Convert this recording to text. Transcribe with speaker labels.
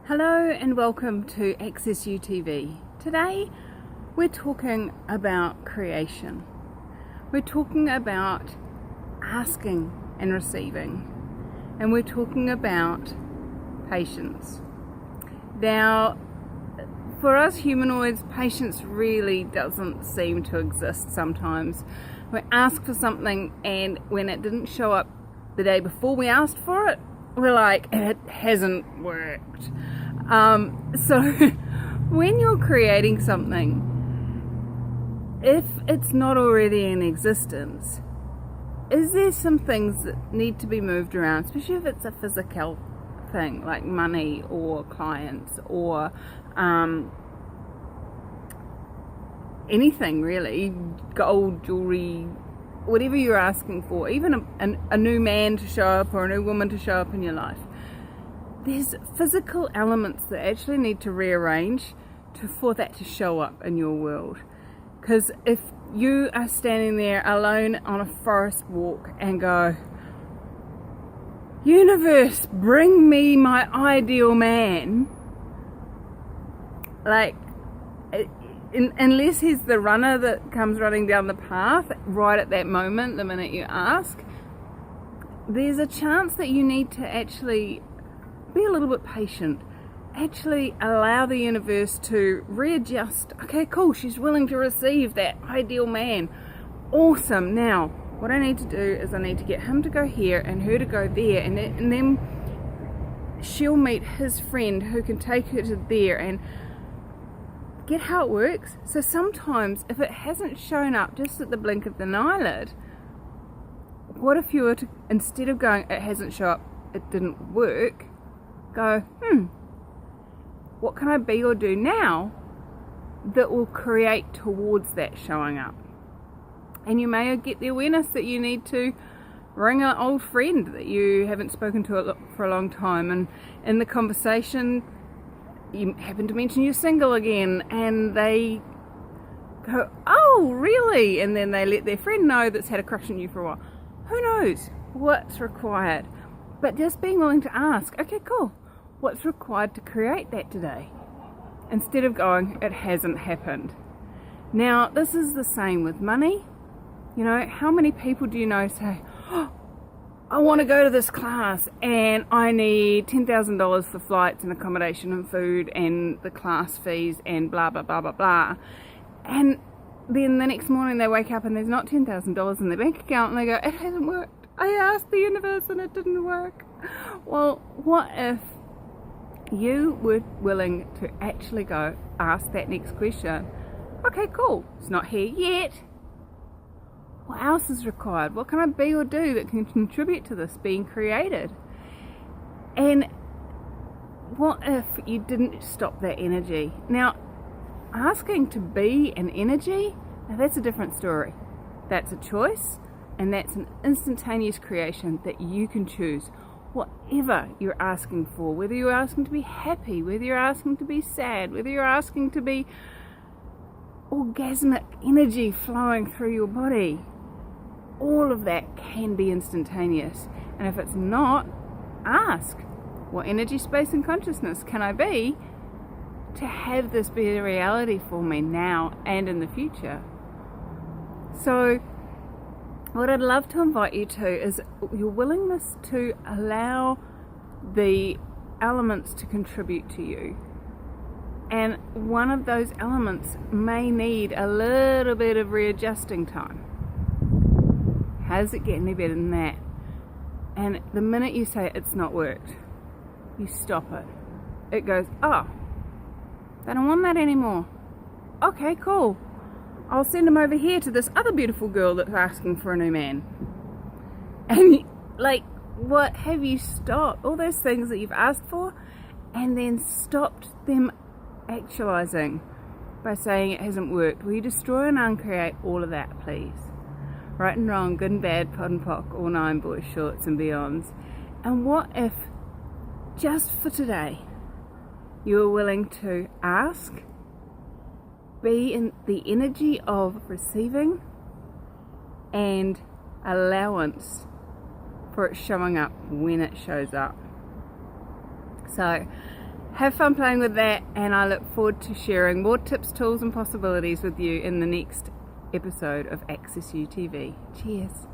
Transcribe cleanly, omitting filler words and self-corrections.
Speaker 1: Hello and welcome to Access UTV. Today we're talking about creation. We're talking about asking and receiving, and we're talking about patience. Now, for us humanoids, patience really doesn't seem to exist sometimes. We ask for something, and when it didn't show up the day before we asked for it, we're like, it hasn't worked. So when you're creating something, if it's not already in existence, is there some things that need to be moved around, especially if it's a physical thing like money or clients or anything really, gold, jewelry, whatever you're asking for, even a new man to show up or a new woman to show up in your life. There's physical elements that actually need to rearrange for that to show up in your world. Because if you are standing there alone on a forest walk and go, universe, bring me my ideal man, like, unless he's the runner that comes running down the path right at that moment, the minute you ask, there's a chance that you need to actually be a little bit patient. Actually allow the universe to readjust. Okay, cool, she's willing to receive that ideal man. Awesome. Now, what I need to do is I need to get him to go here and her to go there, and then she'll meet his friend who can take her to there, and get how it works. So sometimes if it hasn't shown up just at the blink of an eyelid, what if you were to, instead of going, it hasn't shown up, it didn't work, go, what can I be or do now that will create towards that showing up? And you may get the awareness that you need to ring an old friend that you haven't spoken to for a long time, and in the conversation you happen to mention you're single again, and they go, oh really? And then they let their friend know that's had a crush on you for a while. Who knows what's required? But just being willing to ask, okay, cool, what's required to create that today? Instead of going, it hasn't happened. Now, this is the same with money. You know, how many people do you know say, oh, I want to go to this class and I need $10,000 for flights and accommodation and food and the class fees and blah, blah, blah, blah, blah. And then the next morning they wake up and there's not $10,000 in their bank account, and they go, it hasn't worked. I asked the universe and it didn't work. Well, what if you were willing to actually go ask that next question? Okay, cool, it's not here yet. What else is required? What can I be or do that can contribute to this being created? And what if you didn't stop that energy? Now, asking to be an energy, now that's a different story. That's a choice, and that's an instantaneous creation that you can choose. Whatever you're asking for, whether you're asking to be happy, whether you're asking to be sad, whether you're asking to be orgasmic energy flowing through your body, all of that can be instantaneous. And if it's not, ask, what energy, space and consciousness can I be to have this be a reality for me now and in the future? So what I'd love to invite you to is your willingness to allow the elements to contribute to you. And one of those elements may need a little bit of readjusting time. How does it get any better than that? And the minute you say it's not worked, you stop it. It goes, oh, I don't want that anymore. Okay, cool. I'll send him over here to this other beautiful girl that's asking for a new man. And like, what have you stopped? All those things that you've asked for, and then stopped them actualizing by saying it hasn't worked. Will you destroy and uncreate all of that, please? Right and wrong, good and bad, pod and pock, all nine boys, shorts and beyonds. And what if, just for today, you were willing to ask, be in the energy of receiving and allowance for it showing up when it shows up. So Have fun playing with that, and I look forward to sharing more tips, tools and possibilities with you in the next episode of Access You TV. Cheers.